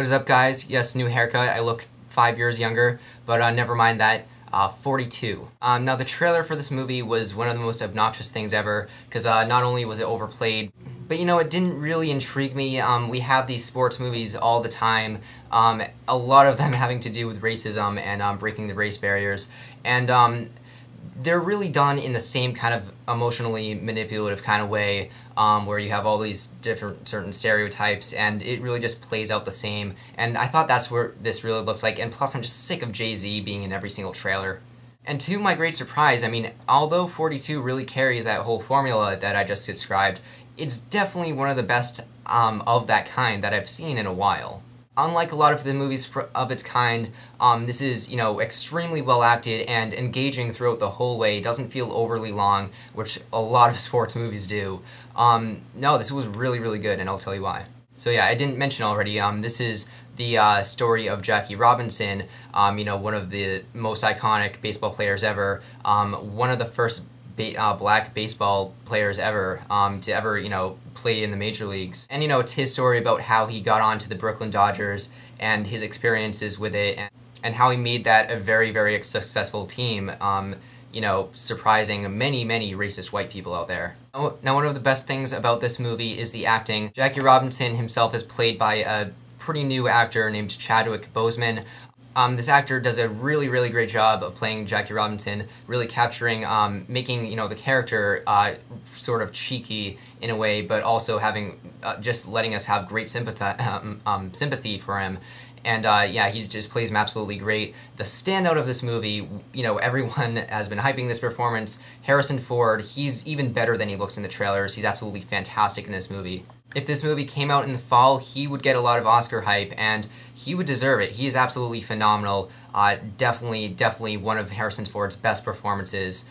What is up, guys? Yes, new haircut. I look 5 years younger, but never mind that. 42. Now, the trailer for this movie was one of the most obnoxious things ever, because not only was it overplayed, but you know, it didn't really intrigue me. We have these sports movies all the time, a lot of them having to do with racism and breaking the race barriers, and they're really done in the same kind of emotionally manipulative kind of way, where you have all these different certain stereotypes, and it really just plays out the same. And I thought that's where this really looked like, and plus I'm just sick of Jay-Z being in every single trailer. And to my great surprise, I mean, although 42 really carries that whole formula that I just described, it's definitely one of the best of that kind that I've seen in a while. Unlike a lot of the movies of its kind, this is, you know, extremely well acted and engaging throughout the whole way. It doesn't feel overly long, which a lot of sports movies do. No, this was really, really good, and I'll tell you why. So yeah, I didn't mention already, this is the story of Jackie Robinson, you know, one of the most iconic baseball players ever, one of the first black baseball players ever to ever, you know, play in the major leagues. And, you know, it's his story about how he got onto the Brooklyn Dodgers and his experiences with it, and how he made that a very, very successful team, you know, surprising many, many racist white people out there. Now, one of the best things about this movie is the acting. Jackie Robinson himself is played by a pretty new actor named Chadwick Boseman. This actor does a really, really great job of playing Jackie Robinson, really capturing, making, you know, the character sort of cheeky in a way, but also having, just letting us have great sympathy for him. And yeah, he just plays him absolutely great. The standout of this movie, you know, everyone has been hyping this performance. Harrison Ford, he's even better than he looks in the trailers. He's absolutely fantastic in this movie. If this movie came out in the fall, he would get a lot of Oscar hype, and he would deserve it. He is absolutely phenomenal. Definitely one of Harrison Ford's best performances,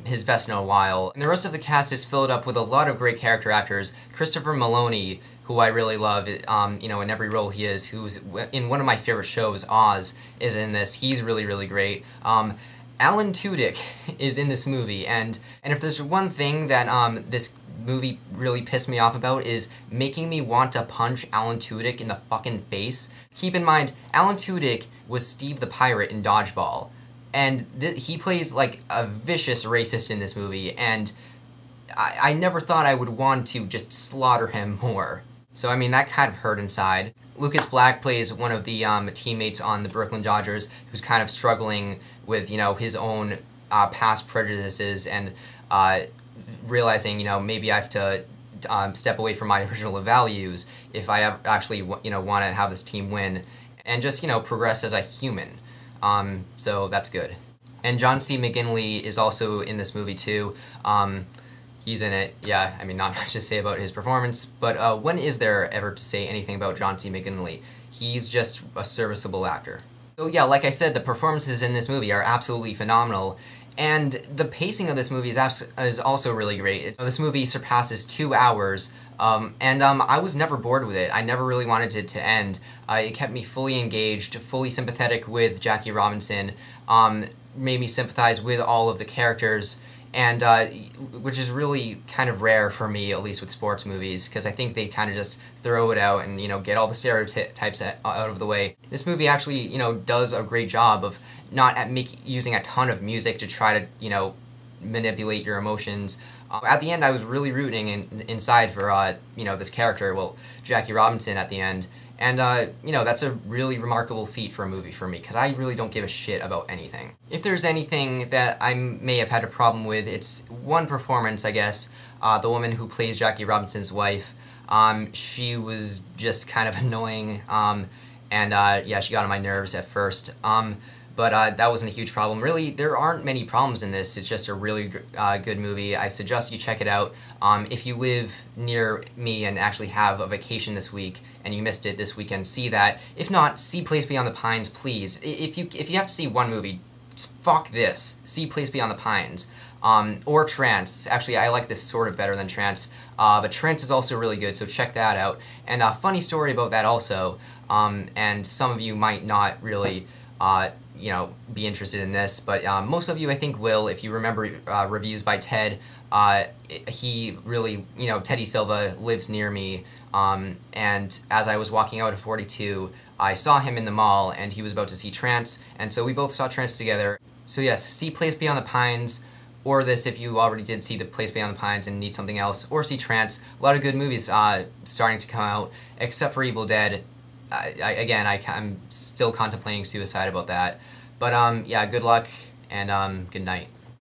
his best in a while. And the rest of the cast is filled up with a lot of great character actors. Christopher Meloni, who I really love, you know, in every role he is, who's in one of my favorite shows, Oz, is in this. He's really, really great. Alan Tudyk is in this movie, and if there's one thing that this movie really pissed me off about, is making me want to punch Alan Tudyk in the fucking face. Keep in mind, Alan Tudyk was Steve the Pirate in Dodgeball, and he plays like a vicious racist in this movie, and I never thought I would want to just slaughter him more. So I mean, that kind of hurt inside. Lucas Black plays one of the teammates on the Brooklyn Dodgers who's kind of struggling with, you know, his own past prejudices, and realizing, you know, maybe I have to step away from my original values if I actually, you know, want to have this team win, and just, you know, progress as a human. So that's good. And John C. McGinley is also in this movie too. He's in it. Yeah, I mean, not much to say about his performance, but when is there ever to say anything about John C. McGinley? He's just a serviceable actor. So yeah, like I said, the performances in this movie are absolutely phenomenal. And the pacing of this movie is also really great. This movie surpasses 2 hours, and I was never bored with it. I never really wanted it to end. It kept me fully engaged, fully sympathetic with Jackie Robinson, made me sympathize with all of the characters, and which is really kind of rare for me, at least with sports movies, because I think they kind of just throw it out and, you know, get all the stereotypes out of the way. This movie actually, you know, does a great job of not using a ton of music to try to, you know, manipulate your emotions. At the end, I was really rooting inside for, you know, this character, well, Jackie Robinson at the end. And, you know, that's a really remarkable feat for a movie for me, because I really don't give a shit about anything. If there's anything that I may have had a problem with, it's one performance, I guess. The woman who plays Jackie Robinson's wife, she was just kind of annoying, and, yeah, she got on my nerves at first. But that wasn't a huge problem. Really, there aren't many problems in this. It's just a really good movie. I suggest you check it out. If you live near me and actually have a vacation this week and you missed it this weekend, see that. If not, see Place Beyond the Pines, please. If you have to see one movie, fuck this. See Place Beyond the Pines. Or Trance. Actually, I like this sort of better than Trance. But Trance is also really good, so check that out. And a funny story about that also, and some of you might not really be interested in this, but most of you I think will. If you remember reviews by Ted, he really, Teddy Silva lives near me, and as I was walking out of 42, I saw him in the mall, and he was about to see Trance, and so we both saw Trance together. So yes, see Place Beyond the Pines, or this if you already did see The Place Beyond the Pines and need something else, or see Trance. A lot of good movies starting to come out, except for Evil Dead. I'm still contemplating suicide about that. But yeah, good luck, and good night.